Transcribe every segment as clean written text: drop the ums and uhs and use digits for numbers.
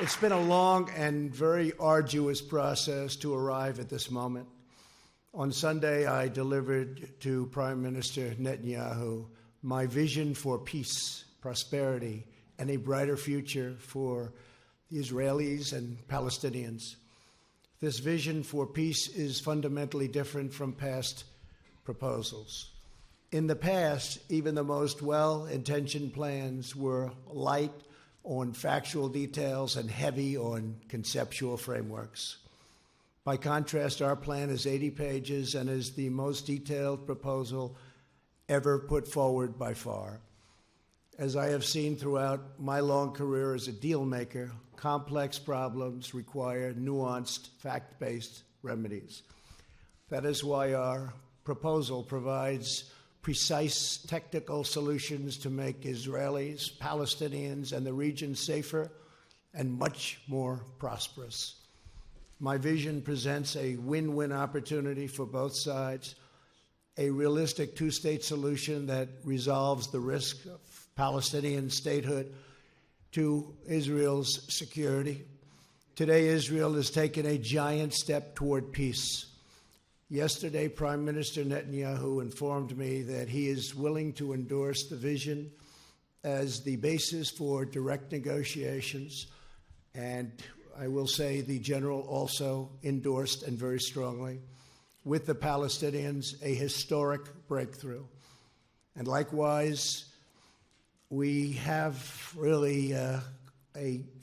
It's been a long and very arduous process to arrive at this moment. On Sunday, I delivered to Prime Minister Netanyahu my vision for peace, prosperity, and a brighter future for the Israelis and Palestinians. This vision for peace is fundamentally different from past proposals. In the past, even the most well-intentioned plans were light on factual details and heavy on conceptual frameworks. By contrast, our plan is 80 pages and is the most detailed proposal ever put forward by far. As I have seen throughout my long career as a deal maker, complex problems require nuanced, fact-based remedies. That is why our proposal provides precise technical solutions to make Israelis, Palestinians, and the region safer and much more prosperous. My vision presents a win-win opportunity for both sides, a realistic two-state solution that resolves the risk of Palestinian statehood to Israel's security. Today, Israel has taken a giant step toward peace. Yesterday, Prime Minister Netanyahu informed me that he is willing to endorse the vision as the basis for direct negotiations, and I will say the general also endorsed and very strongly with the Palestinians a historic breakthrough. And likewise, we have really a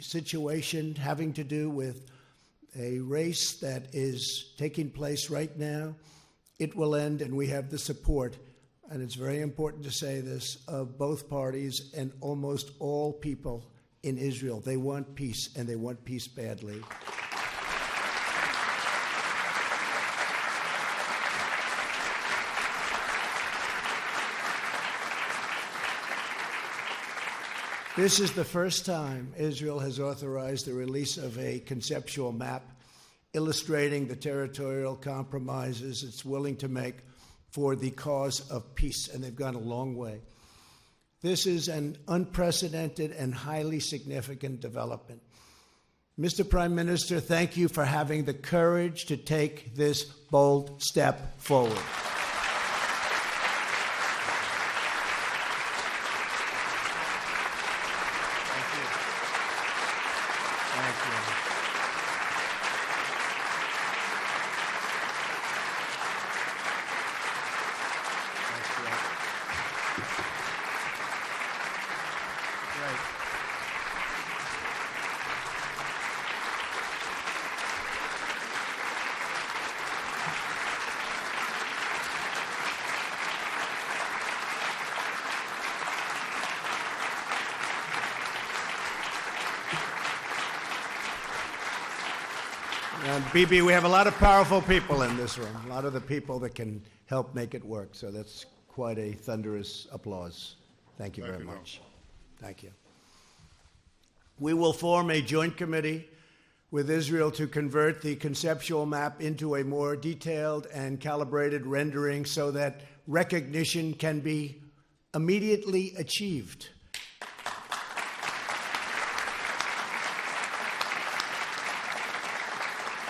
situation having to do with a race that is taking place right now. It will end, and we have the support, and it's very important to say this, of both parties and almost all people in Israel. They want peace, and they want peace badly. This is the first time Israel has authorized the release of a conceptual map illustrating the territorial compromises it's willing to make for the cause of peace, and they've gone a long way. This is an unprecedented and highly significant development. Mr. Prime Minister, thank you for having the courage to take this bold step forward. Bibi, we have a lot of powerful people in this room, a lot of the people that can help make it work. So that's quite a thunderous applause. Thank you very much. Thank you. We will form a joint committee with Israel to convert the conceptual map into a more detailed and calibrated rendering so that recognition can be immediately achieved.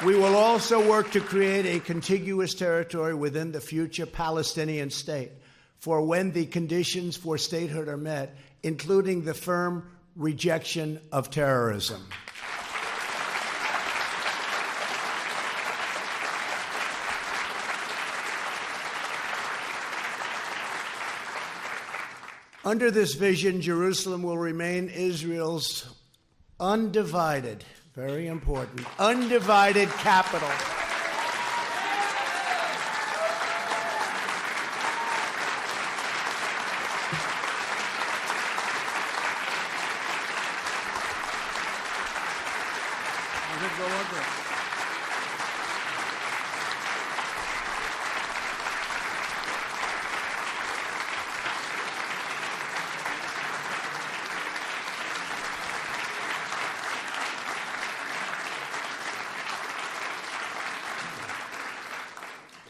We will also work to create a contiguous territory within the future Palestinian state for when the conditions for statehood are met, including the firm rejection of terrorism. Under this vision, Jerusalem will remain Israel's undivided, very important, undivided capital.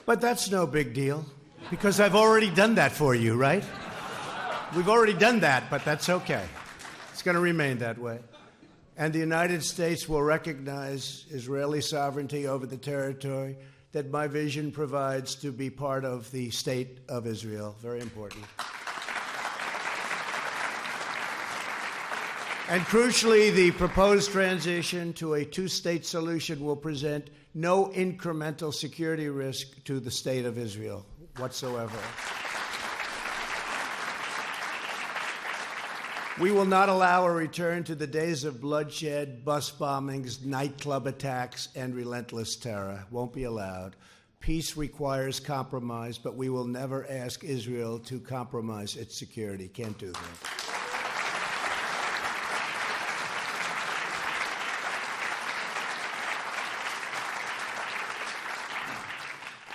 But that's no big deal, because I've already done that for you, right? We've already done that, but that's okay. It's going to remain that way. And the United States will recognize Israeli sovereignty over the territory that my vision provides to be part of the state of Israel. Very important. And crucially, the proposed transition to a two-state solution will present no incremental security risk to the state of Israel whatsoever. We will not allow a return to the days of bloodshed, bus bombings, nightclub attacks, and relentless terror. Won't be allowed. Peace requires compromise, but we will never ask Israel to compromise its security. Can't do that.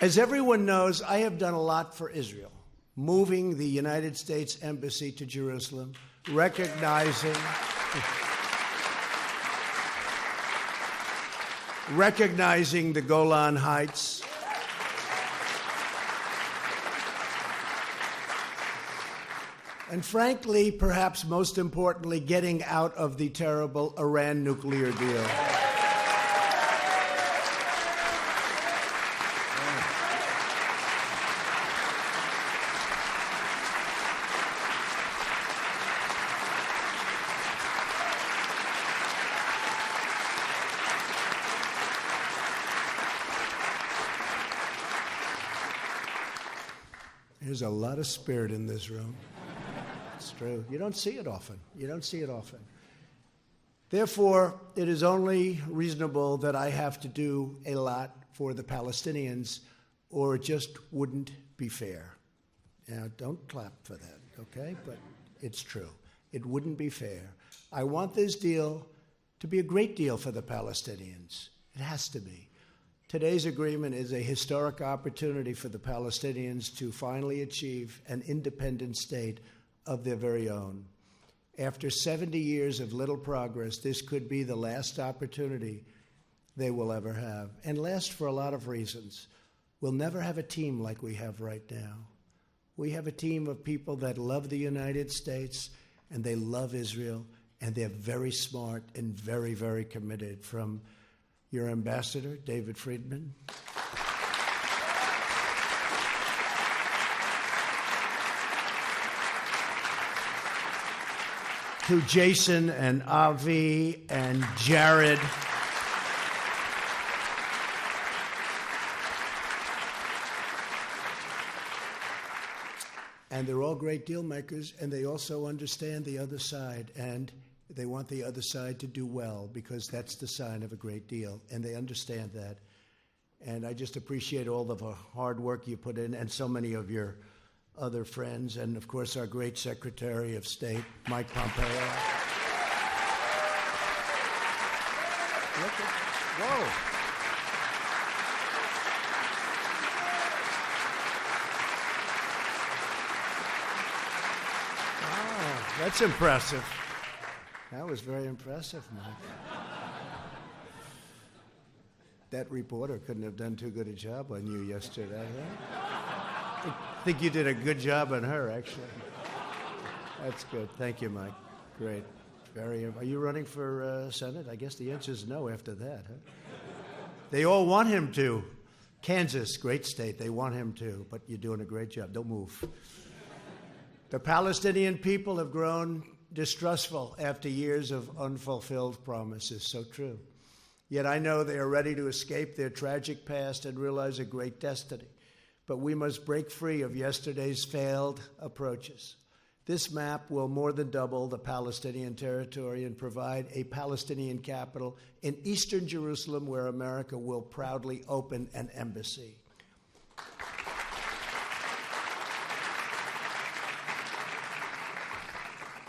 As everyone knows, I have done a lot for Israel, moving the United States Embassy to Jerusalem, recognizing the Golan Heights, and frankly, perhaps most importantly, getting out of the terrible Iran nuclear deal. There's a lot of spirit in this room. It's true. You don't see it often. You don't see it often. Therefore, it is only reasonable that I have to do a lot for the Palestinians, or it just wouldn't be fair. Now, don't clap for that, okay? But it's true. It wouldn't be fair. I want this deal to be a great deal for the Palestinians. It has to be. Today's agreement is a historic opportunity for the Palestinians to finally achieve an independent state of their very own. After 70 years of little progress, this could be the last opportunity they will ever have, and last for a lot of reasons. We'll never have a team like we have right now. We have a team of people that love the United States, and they love Israel, and they're very smart and very, very committed, from your ambassador, David Friedman, to Jason and Avi and Jared, and they're all great deal makers, and they also understand the other side, and they want the other side to do well, because that's the sign of a great deal, and they understand that. And I just appreciate all the hard work you put in, and so many of your other friends, and of course our great Secretary of State, Mike Pompeo. Whoa. Oh, that's impressive. That was very impressive, Mike. That reporter couldn't have done too good a job on you yesterday, huh? I think you did a good job on her, actually. That's good. Thank you, Mike. Great. Are you running for Senate? I guess the answer is no after that, huh? They all want him to. Kansas, great state. They want him to, but you're doing a great job. Don't move. The Palestinian people have grown distrustful after years of unfulfilled promises. So true. Yet I know they are ready to escape their tragic past and realize a great destiny. But we must break free of yesterday's failed approaches. This map will more than double the Palestinian territory and provide a Palestinian capital in eastern Jerusalem, where America will proudly open an embassy.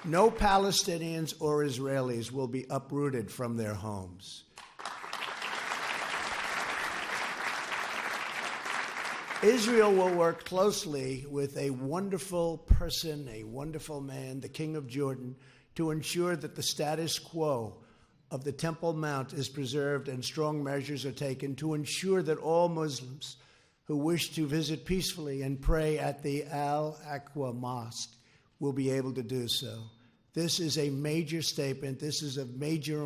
No Palestinians or Israelis will be uprooted from their homes. Israel will work closely with a wonderful person, a wonderful man, the King of Jordan, to ensure that the status quo of the Temple Mount is preserved, and strong measures are taken to ensure that all Muslims who wish to visit peacefully and pray at the Al-Aqsa Mosque will be able to do so. This is a major statement. This is of major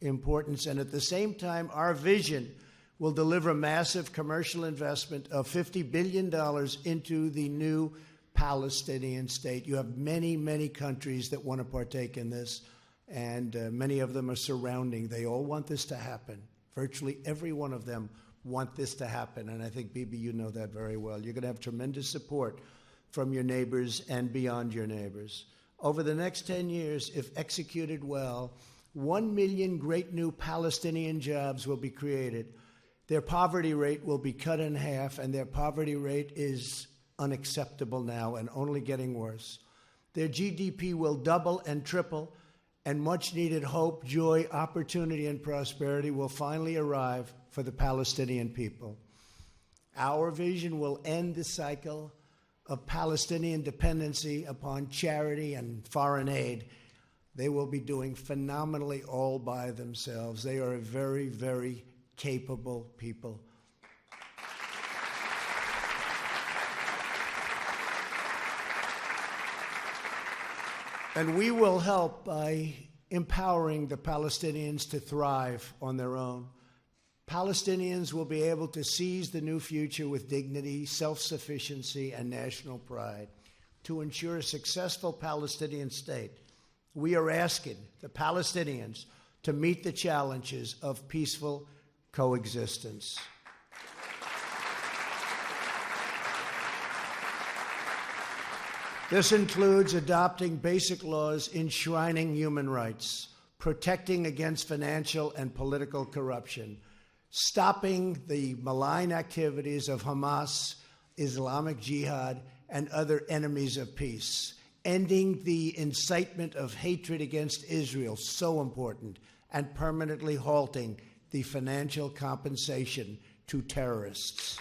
importance. And at the same time, our vision will deliver massive commercial investment of $50 billion into the new Palestinian state. You have many, many countries that want to partake in this, and many of them are surrounding. They all want this to happen. Virtually every one of them want this to happen, and I think, Bibi, you know that very well. You're going to have tremendous support from your neighbors and beyond your neighbors. Over the next 10 years, if executed well, 1 million great new Palestinian jobs will be created. Their poverty rate will be cut in half, and their poverty rate is unacceptable now and only getting worse. Their GDP will double and triple, and much-needed hope, joy, opportunity, and prosperity will finally arrive for the Palestinian people. Our vision will end the cycle of Palestinian dependency upon charity and foreign aid. They will be doing phenomenally all by themselves. They are a very, very capable people. And we will help by empowering the Palestinians to thrive on their own. Palestinians will be able to seize the new future with dignity, self-sufficiency, and national pride. To ensure a successful Palestinian state, we are asking the Palestinians to meet the challenges of peaceful coexistence. This includes adopting basic laws enshrining human rights, protecting against financial and political corruption, stopping the malign activities of Hamas, Islamic Jihad, and other enemies of peace, ending the incitement of hatred against Israel, so important, and permanently halting the financial compensation to terrorists.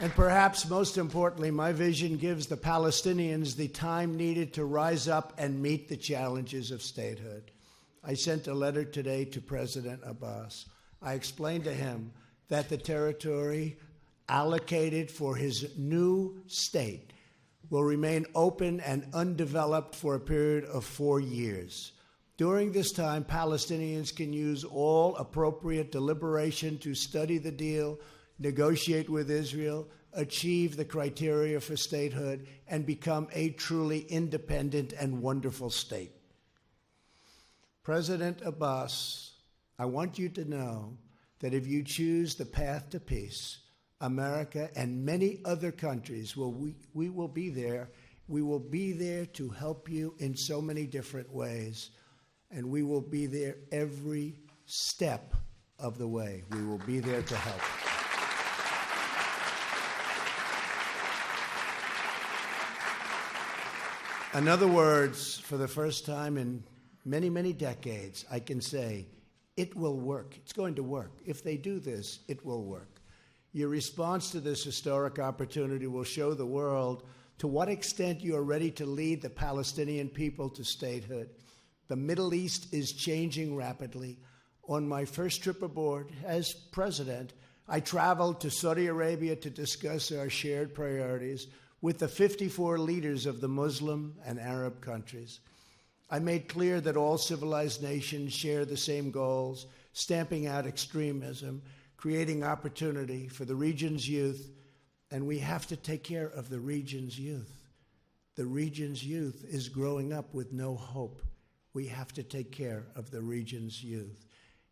And perhaps most importantly, my vision gives the Palestinians the time needed to rise up and meet the challenges of statehood. I sent a letter today to President Abbas. I explained to him that the territory allocated for his new state will remain open and undeveloped for a period of 4 years. During this time, Palestinians can use all appropriate deliberation to study the deal, negotiate with Israel, achieve the criteria for statehood, and become a truly independent and wonderful state. President Abbas, I want you to know that if you choose the path to peace, America and many other countries, we will be there. We will be there to help you in so many different ways, and we will be there every step of the way. We will be there to help. In other words, for the first time in many, many decades, I can say, it will work. It's going to work. If they do this, it will work. Your response to this historic opportunity will show the world to what extent you are ready to lead the Palestinian people to statehood. The Middle East is changing rapidly. On my first trip aboard as president, I traveled to Saudi Arabia to discuss our shared priorities with the 54 leaders of the Muslim and Arab countries. I made clear that all civilized nations share the same goals, stamping out extremism, creating opportunity for the region's youth, and we have to take care of the region's youth. The region's youth is growing up with no hope. We have to take care of the region's youth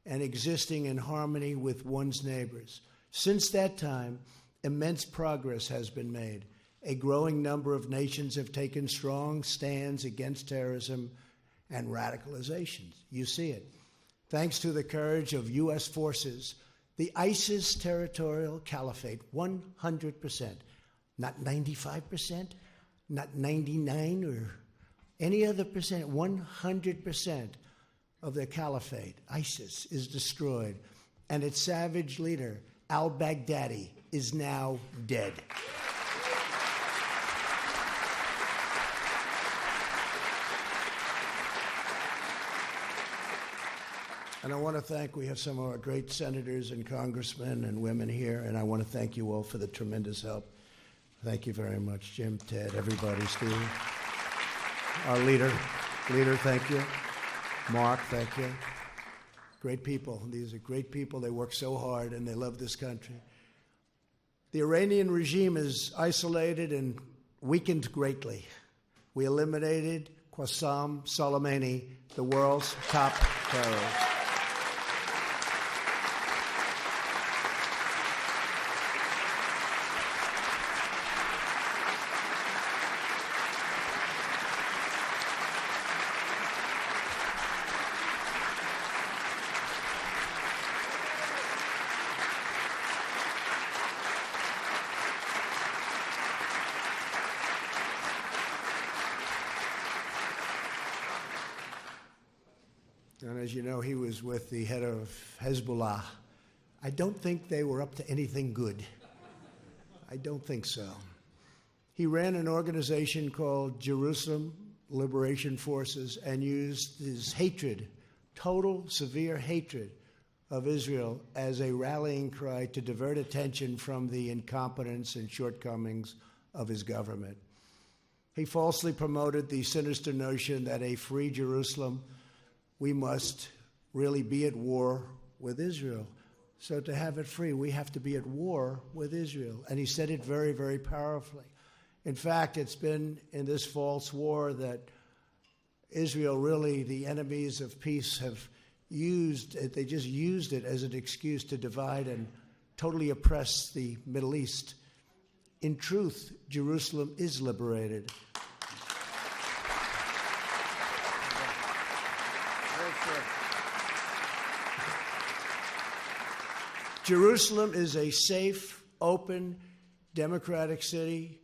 and existing in harmony with one's neighbors. Since that time, immense progress has been made. A growing number of nations have taken strong stands against terrorism and radicalization. You see it. Thanks to the courage of U.S. forces, the ISIS territorial caliphate, 100%, not 95%, not 99 or any other percent, 100% of the caliphate, ISIS, is destroyed, and its savage leader, al-Baghdadi, is now dead. And I want to thank, we have some of our great senators and congressmen and women here, and I want to thank you all for the tremendous help. Thank you very much, Jim, Ted, everybody, Steve. Our leader, thank you. Mark, thank you. Great people. These are great people. They work so hard, and they love this country. The Iranian regime is isolated and weakened greatly. We eliminated Qasem Soleimani, the world's top terrorist. And as you know, he was with the head of Hezbollah. I don't think they were up to anything good. I don't think so. He ran an organization called Jerusalem Liberation Forces and used his hatred, total, severe hatred of Israel as a rallying cry to divert attention from the incompetence and shortcomings of his government. He falsely promoted the sinister notion that a free Jerusalem, we must really be at war with Israel. So to have it free, we have to be at war with Israel. And he said it very, very powerfully. In fact, it's been in this false war that Israel, really, the enemies of peace, have used it. They just used it as an excuse to divide and totally oppress the Middle East. In truth, Jerusalem is liberated. Jerusalem is a safe, open, democratic city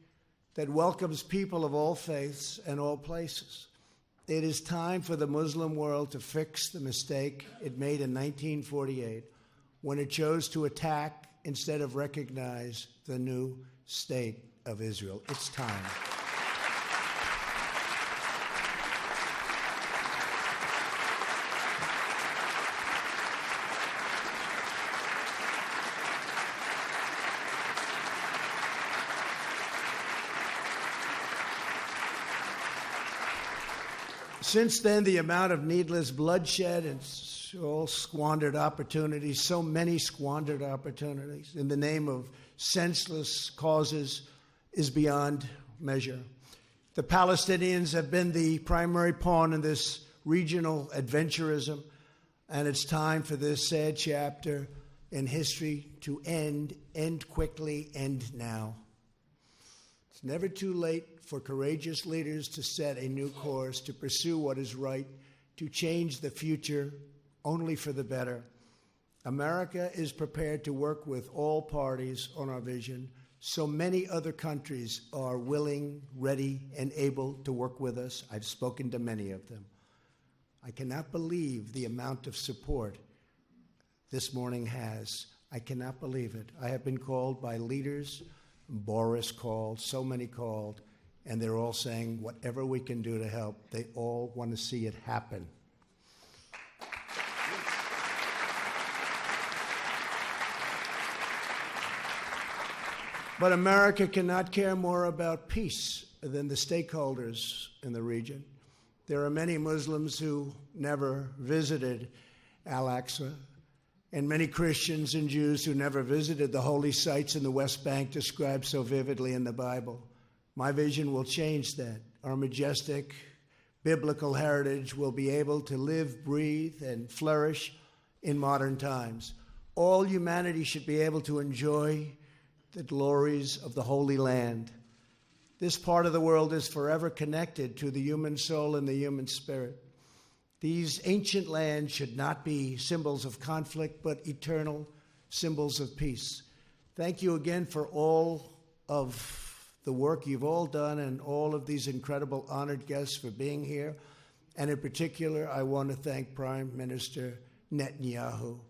that welcomes people of all faiths and all places. It is time for the Muslim world to fix the mistake it made in 1948 when it chose to attack instead of recognize the new state of Israel. It's time. Since then, the amount of needless bloodshed and all squandered opportunities, so many squandered opportunities in the name of senseless causes, is beyond measure. The Palestinians have been the primary pawn in this regional adventurism, and it's time for this sad chapter in history to end quickly, end now. It's never too late for courageous leaders to set a new course, to pursue what is right, to change the future only for the better. America is prepared to work with all parties on our vision. So many other countries are willing, ready, and able to work with us. I've spoken to many of them. I cannot believe the amount of support this morning has. I cannot believe it. I have been called by leaders, Boris called, so many called, and they're all saying whatever we can do to help. They all want to see it happen. But America cannot care more about peace than the stakeholders in the region. There are many Muslims who never visited Al-Aqsa, and many Christians and Jews who never visited the holy sites in the West Bank described so vividly in the Bible. My vision will change that. Our majestic biblical heritage will be able to live, breathe, and flourish in modern times. All humanity should be able to enjoy the glories of the Holy Land. This part of the world is forever connected to the human soul and the human spirit. These ancient lands should not be symbols of conflict, but eternal symbols of peace. Thank you again for all of the work you've all done and all of these incredible honored guests for being here. And in particular, I want to thank Prime Minister Netanyahu.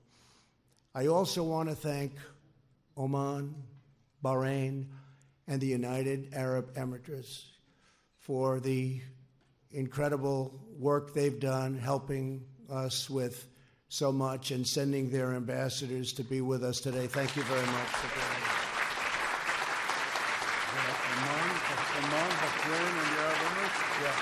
I also want to thank Oman, Bahrain, and the United Arab Emirates for the incredible work they've done helping us with so much and sending their ambassadors to be with us today. Thank you very much for being here. Oman, Bahrain, and the Arab Emirates? Yeah.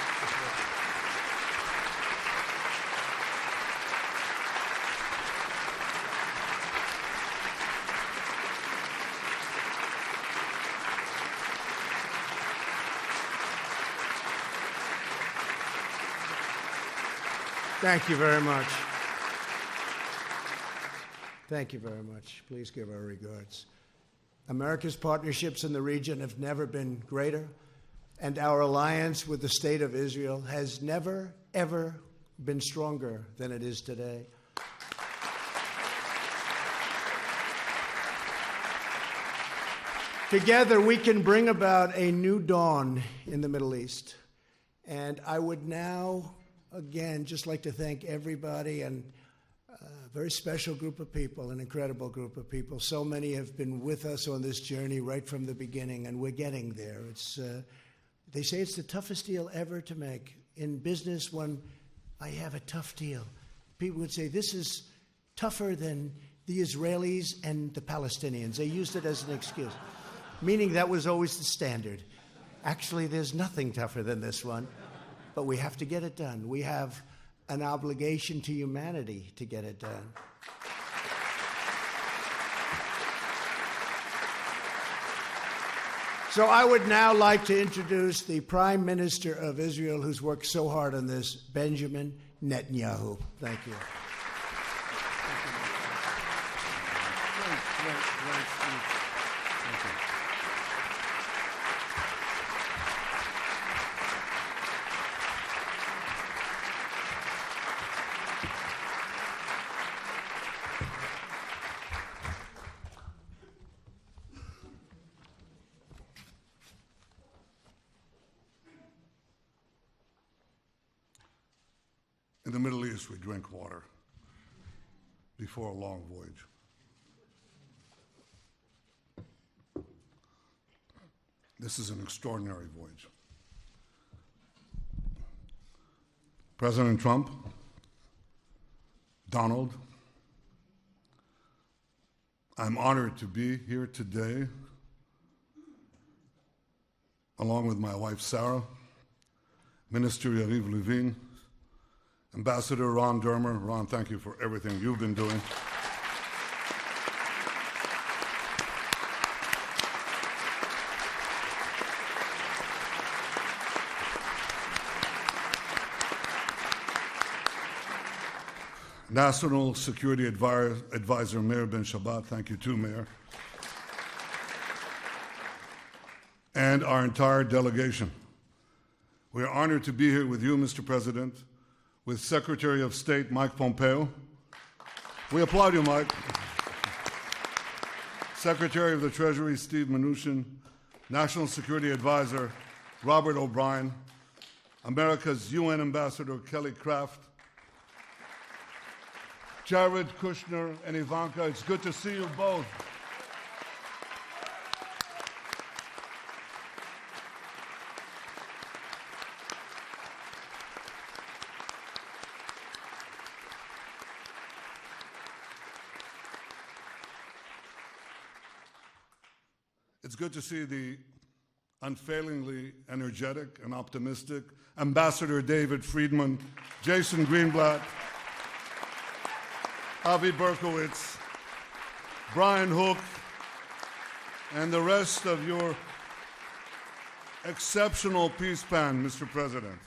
Thank you very much. Thank you very much. Please give our regards. America's partnerships in the region have never been greater, and our alliance with the State of Israel has never, ever been stronger than it is today. Together, we can bring about a new dawn in the Middle East. And I would now, again, just like to thank everybody and a very special group of people, an incredible group of people. So many have been with us on this journey right from the beginning, and we're getting there. They say it's the toughest deal ever to make. In business, when I have a tough deal, people would say this is tougher than the Israelis and the Palestinians. They used it as an excuse, meaning that was always the standard. Actually, there's nothing tougher than this one, but we have to get it done. We have an obligation to humanity to get it done. So I would now like to introduce the Prime Minister of Israel, who's worked so hard on this, Benjamin Netanyahu. Thank you. Great speech. Thank you. In the Middle East, we drink water before a long voyage. This is an extraordinary voyage. President Trump, Donald, I'm honored to be here today along with my wife, Sarah, Minister Yariv Levin, Ambassador Ron Dermer. Ron, thank you for everything you've been doing. National Security Advisor Meir Ben Shabbat, thank you too, Mayor. And our entire delegation. We are honored to be here with you, Mr. President, with Secretary of State Mike Pompeo. We applaud you, Mike. Secretary of the Treasury Steve Mnuchin, National Security Advisor Robert O'Brien, America's UN Ambassador Kelly Craft, Jared Kushner and Ivanka, it's good to see you both. It's good to see the unfailingly energetic and optimistic Ambassador David Friedman, Jason Greenblatt, Avi Berkowitz, Brian Hook, and the rest of your exceptional peace pan, Mr. President.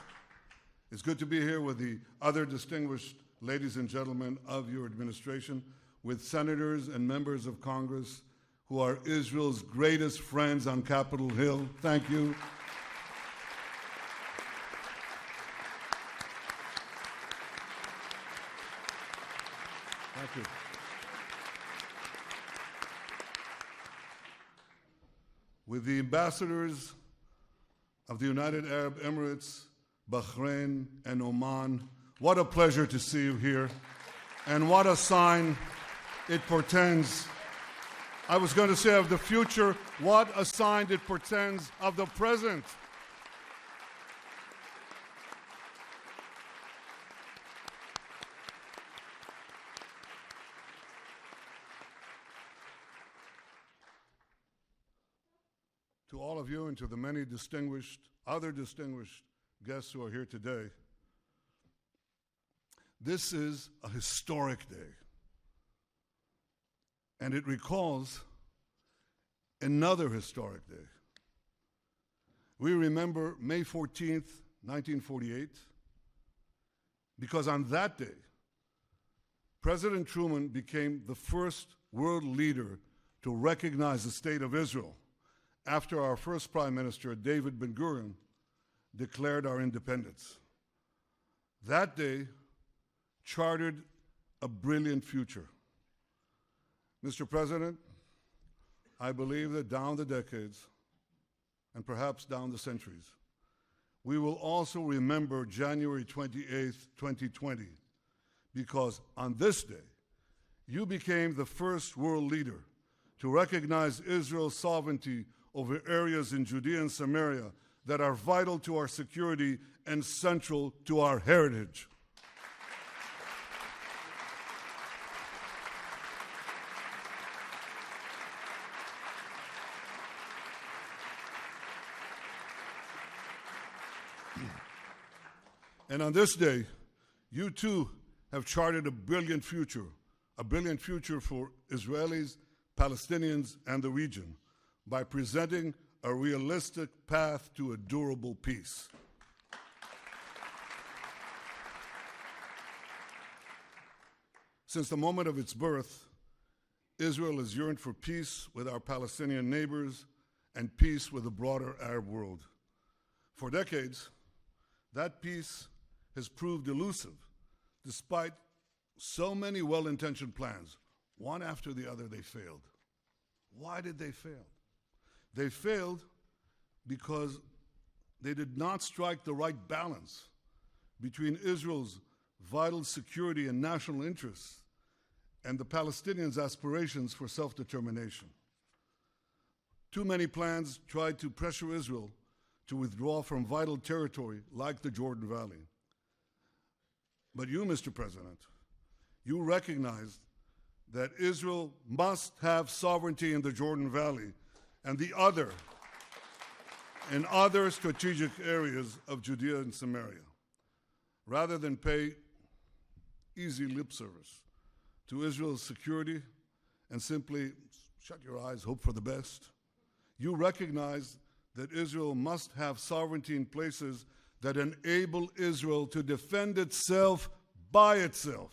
It's good to be here with the other distinguished ladies and gentlemen of your administration, with senators and members of Congress who are Israel's greatest friends on Capitol Hill. Thank you. Thank you. With the ambassadors of the United Arab Emirates, Bahrain, and Oman, what a pleasure to see you here, and what a sign it portends. I was going to say of the future, what a sign it portends of the present. to all of you and to the many other distinguished guests who are here today, this is a historic day. And it recalls another historic day. We remember May 14th, 1948, because on that day, President Truman became the first world leader to recognize the state of Israel after our first Prime Minister, David Ben-Gurion, declared our independence. That day chartered a brilliant future. Mr. President, I believe that down the decades, and perhaps down the centuries, we will also remember January 28th, 2020, because on this day, you became the first world leader to recognize Israel's sovereignty over areas in Judea and Samaria that are vital to our security and central to our heritage. And on this day, you too have charted a brilliant future for Israelis, Palestinians, and the region by presenting a realistic path to a durable peace. Since the moment of its birth, Israel has yearned for peace with our Palestinian neighbors and peace with the broader Arab world. For decades, that peace has proved elusive, despite so many well-intentioned plans. One after the other, they failed. Why did they fail? They failed because they did not strike the right balance between Israel's vital security and national interests and the Palestinians' aspirations for self-determination. Too many plans tried to pressure Israel to withdraw from vital territory like the Jordan Valley. But you, Mr. President, you recognized that Israel must have sovereignty in the Jordan Valley and in other strategic areas of Judea and Samaria. Rather than pay easy lip service to Israel's security and simply shut your eyes, hope for the best, you recognize that Israel must have sovereignty in places that enable Israel to defend itself by itself.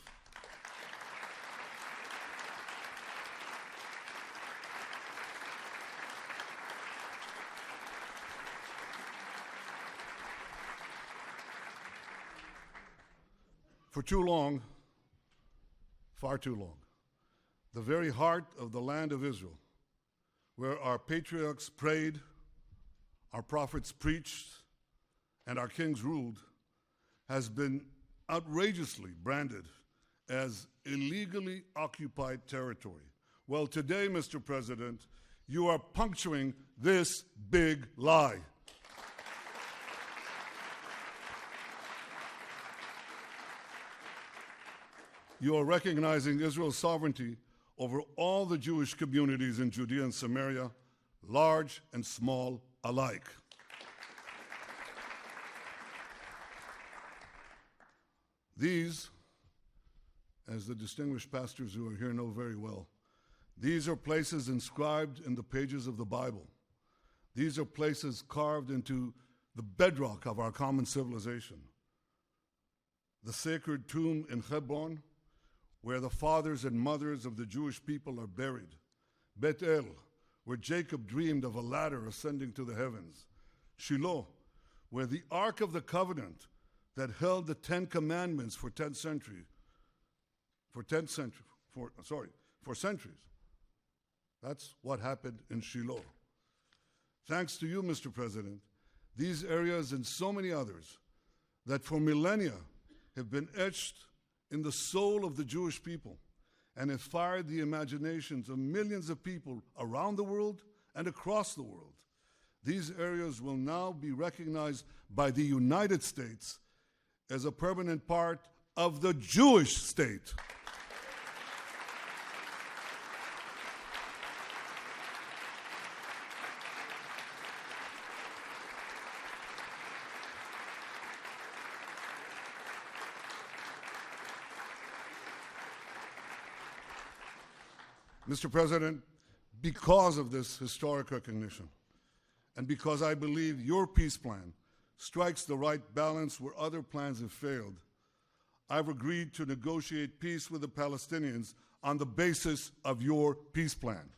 For too long, far too long, the very heart of the land of Israel, where our patriarchs prayed, our prophets preached, and our kings ruled, has been outrageously branded as illegally occupied territory. Well, today, Mr. President, you are puncturing this big lie. You are recognizing Israel's sovereignty over all the Jewish communities in Judea and Samaria, large and small alike. These, as the distinguished pastors who are here know very well, these are places inscribed in the pages of the Bible. These are places carved into the bedrock of our common civilization. The sacred tomb in Hebron, where the fathers and mothers of the Jewish people are buried. Bet El, where Jacob dreamed of a ladder ascending to the heavens. Shiloh, where the Ark of the Covenant that held the 10 Commandments for centuries. That's what happened in Shiloh. Thanks to you, Mr. President, these areas and so many others that for millennia have been etched in the soul of the Jewish people and have fired the imaginations of millions of people around the world and across the world. These areas will now be recognized by the United States as a permanent part of the Jewish state. Mr. President, because of this historic recognition, and because I believe your peace plan strikes the right balance where other plans have failed, I've agreed to negotiate peace with the Palestinians on the basis of your peace plan.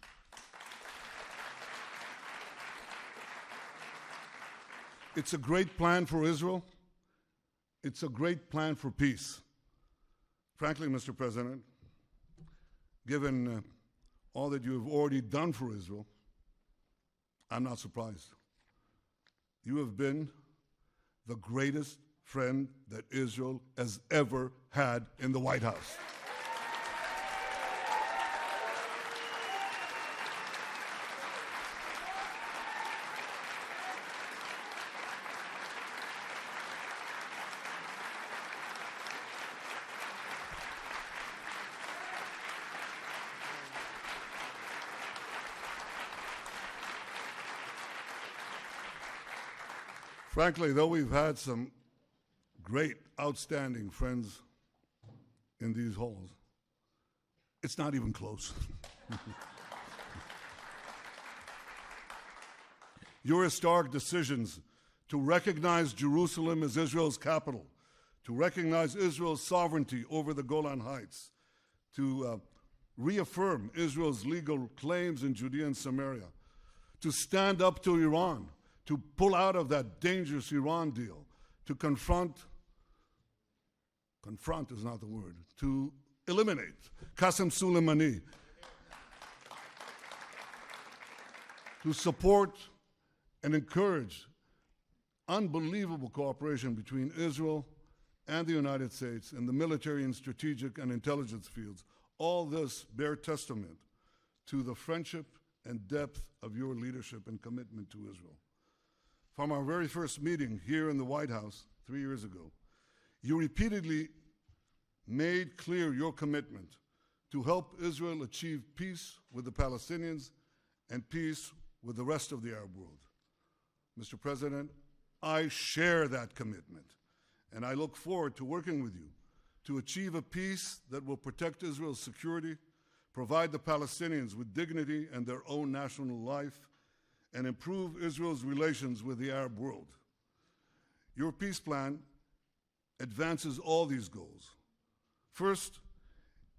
It's a great plan for Israel. It's a great plan for peace. Frankly, Mr. President, given all that you have already done for Israel, I'm not surprised. You have been the greatest friend that Israel has ever had in the White House. Frankly, though we've had some great, outstanding friends in these halls, it's not even close. Your historic decisions to recognize Jerusalem as Israel's capital, to recognize Israel's sovereignty over the Golan Heights, to reaffirm Israel's legal claims in Judea and Samaria, to stand up to Iran, to pull out of that dangerous Iran deal, to confront is not the word, to eliminate Qasem Soleimani, to support and encourage unbelievable cooperation between Israel and the United States in the military and strategic and intelligence fields. All this bear testament to the friendship and depth of your leadership and commitment to Israel. From our very first meeting here in the White House 3 years ago, you repeatedly made clear your commitment to help Israel achieve peace with the Palestinians and peace with the rest of the Arab world. Mr. President, I share that commitment, and I look forward to working with you to achieve a peace that will protect Israel's security, provide the Palestinians with dignity and their own national life, and improve Israel's relations with the Arab world. Your peace plan advances all these goals. First,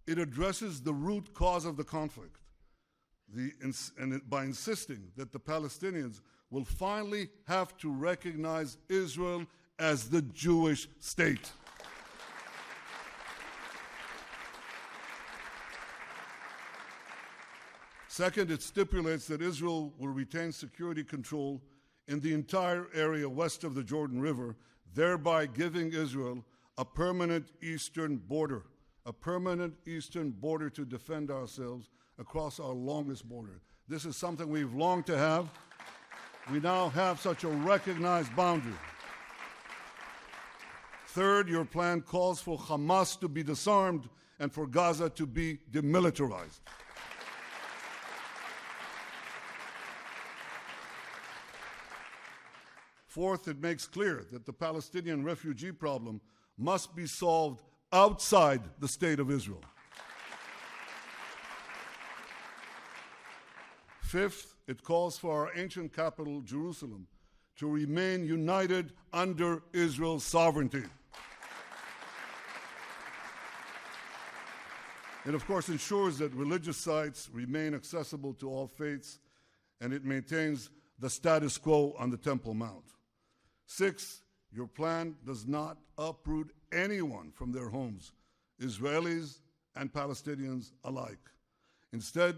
it addresses the root cause of the conflict, by insisting that the Palestinians will finally have to recognize Israel as the Jewish state. Second, it stipulates that Israel will retain security control in the entire area west of the Jordan River, thereby giving Israel a permanent eastern border to defend ourselves across our longest border. This is something we've longed to have. We now have such a recognized boundary. Third, your plan calls for Hamas to be disarmed and for Gaza to be demilitarized. Fourth, it makes clear that the Palestinian refugee problem must be solved outside the state of Israel. Fifth, it calls for our ancient capital, Jerusalem, to remain united under Israel's sovereignty. It, of course, ensures that religious sites remain accessible to all faiths, and it maintains the status quo on the Temple Mount. Sixth, your plan does not uproot anyone from their homes, Israelis and Palestinians alike. Instead,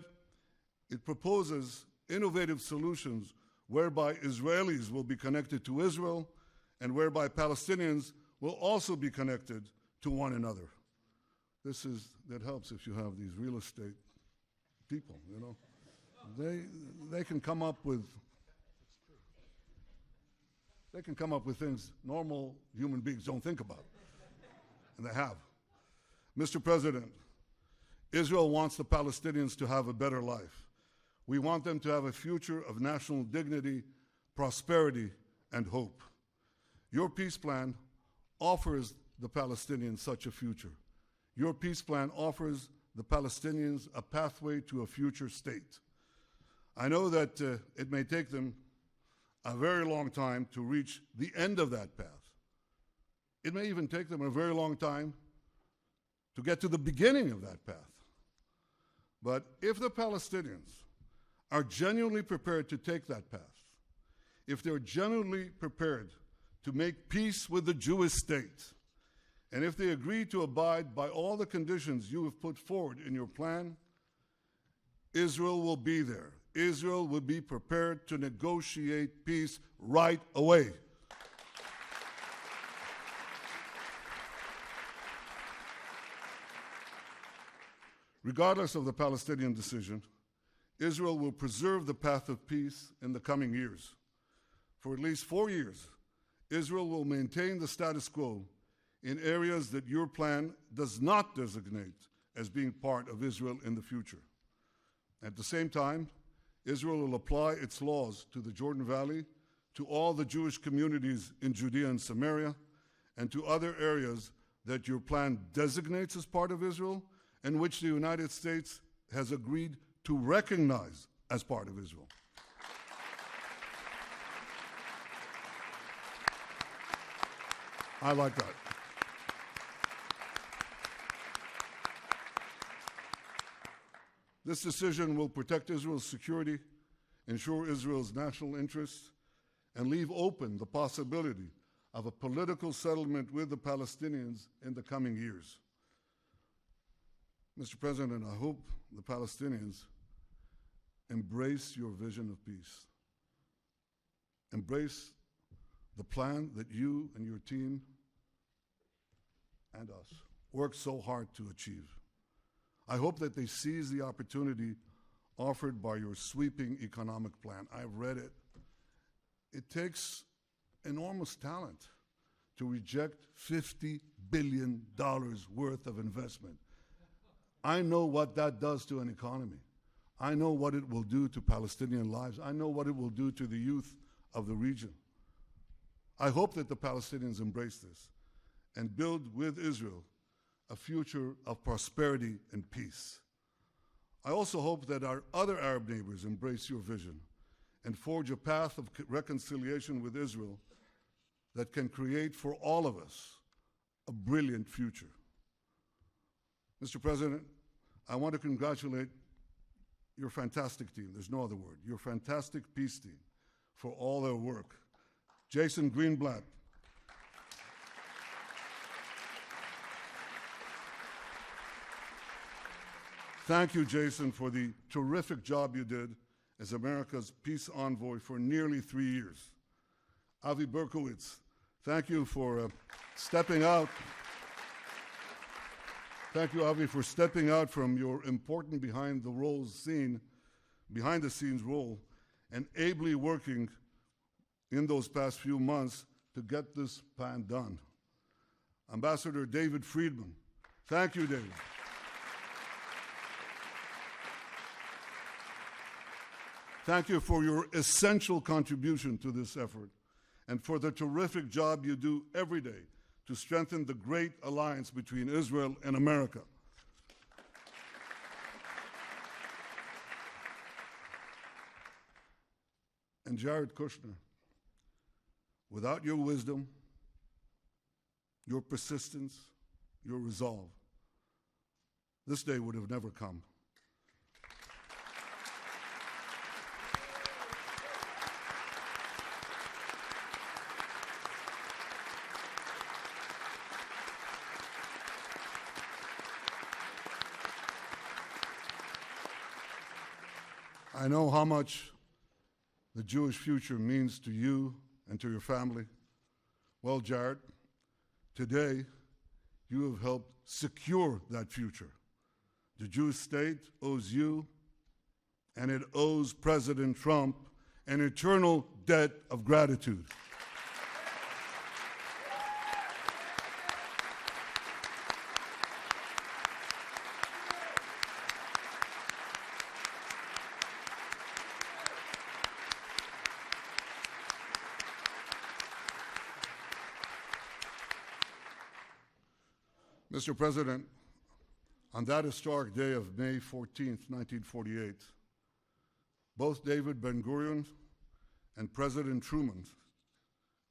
it proposes innovative solutions whereby Israelis will be connected to Israel and whereby Palestinians will also be connected to one another. That helps if you have these real estate people, you know. They can come up with things normal human beings don't think about. And they have. Mr. President, Israel wants the Palestinians to have a better life. We want them to have a future of national dignity, prosperity, and hope. Your peace plan offers the Palestinians such a future. Your peace plan offers the Palestinians a pathway to a future state. I know that it may take them a very long time to reach the end of that path. It may even take them a very long time to get to the beginning of that path. But if the Palestinians are genuinely prepared to take that path, if they're genuinely prepared to make peace with the Jewish state, and if they agree to abide by all the conditions you have put forward in your plan, Israel will be there. Israel will be prepared to negotiate peace right away. Regardless of the Palestinian decision, Israel will preserve the path of peace in the coming years. For at least 4 years, Israel will maintain the status quo in areas that your plan does not designate as being part of Israel in the future. At the same time, Israel will apply its laws to the Jordan Valley, to all the Jewish communities in Judea and Samaria, and to other areas that your plan designates as part of Israel, and which the United States has agreed to recognize as part of Israel. I like that. This decision will protect Israel's security, ensure Israel's national interests, and leave open the possibility of a political settlement with the Palestinians in the coming years. Mr. President, I hope the Palestinians embrace your vision of peace. Embrace the plan that you and your team and us worked so hard to achieve. I hope that they seize the opportunity offered by your sweeping economic plan. I've read it. It takes enormous talent to reject $50 billion worth of investment. I know what that does to an economy. I know what it will do to Palestinian lives. I know what it will do to the youth of the region. I hope that the Palestinians embrace this and build with Israel a future of prosperity and peace. I also hope that our other Arab neighbors embrace your vision and forge a path of reconciliation with Israel that can create for all of us a brilliant future. Mr. President, I want to congratulate your fantastic team, there's no other word, your fantastic peace team for all their work. Jason Greenblatt, thank you, Jason, for the terrific job you did as America's peace envoy for nearly 3 years. Avi Berkowitz, thank you for stepping out. Thank you, Avi, for stepping out from your important behind-the-scenes role and ably working in those past few months to get this plan done. Ambassador David Friedman, thank you, David. Thank you for your essential contribution to this effort and for the terrific job you do every day to strengthen the great alliance between Israel and America. And Jared Kushner, without your wisdom, your persistence, your resolve, this day would have never come. I know how much the Jewish future means to you and to your family. Well, Jared, today you have helped secure that future. The Jewish state owes you, and it owes President Trump, an eternal debt of gratitude. Mr. President, On that historic day of May 14th, 1948, both David Ben-Gurion and President Truman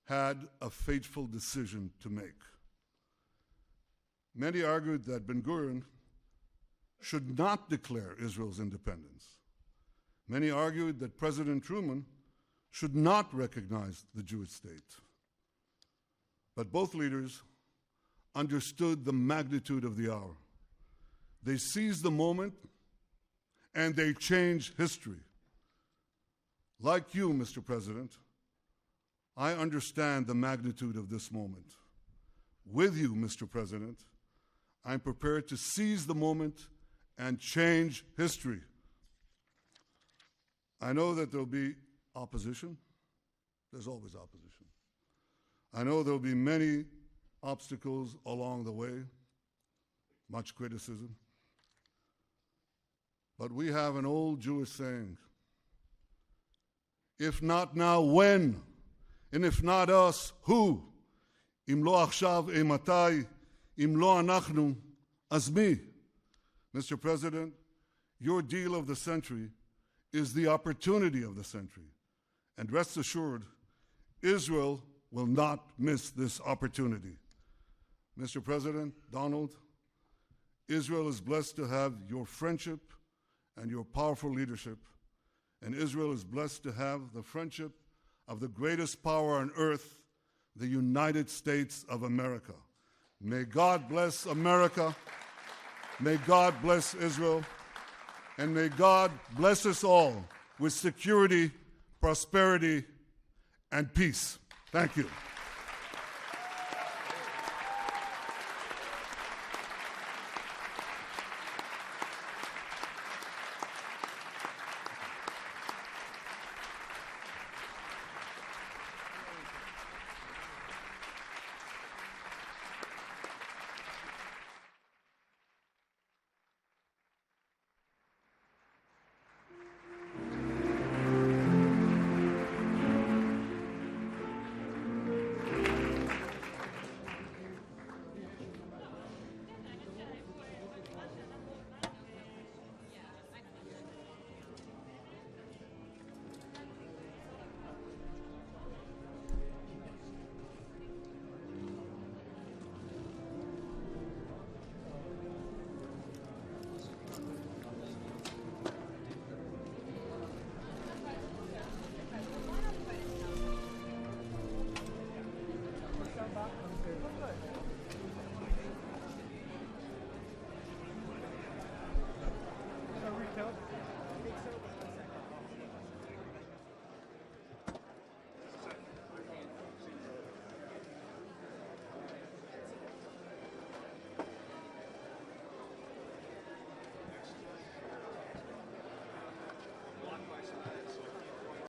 had a fateful decision to make. Many argued that Ben-Gurion should not declare Israel's independence. Many argued that President Truman should not recognize the Jewish state. But both leaders understood the magnitude of the hour. They seized the moment and they changed history. Like you, Mr. President, I understand the magnitude of this moment. With you, Mr. President, I'm prepared to seize the moment and change history. I know that there'll be opposition. There's always opposition. I know there'll be many obstacles along the way, much criticism. But we have an old Jewish saying, if not now, when? And if not us, who? Im lo achshav, matai, im lo anachnu, az mi? Mr. President, your deal of the century is the opportunity of the century. And rest assured, Israel will not miss this opportunity. Mr. President, Donald, Israel is blessed to have your friendship and your powerful leadership. And Israel is blessed to have the friendship of the greatest power on earth, the United States of America. May God bless America. May God bless Israel. And may God bless us all with security, prosperity, and peace. Thank you.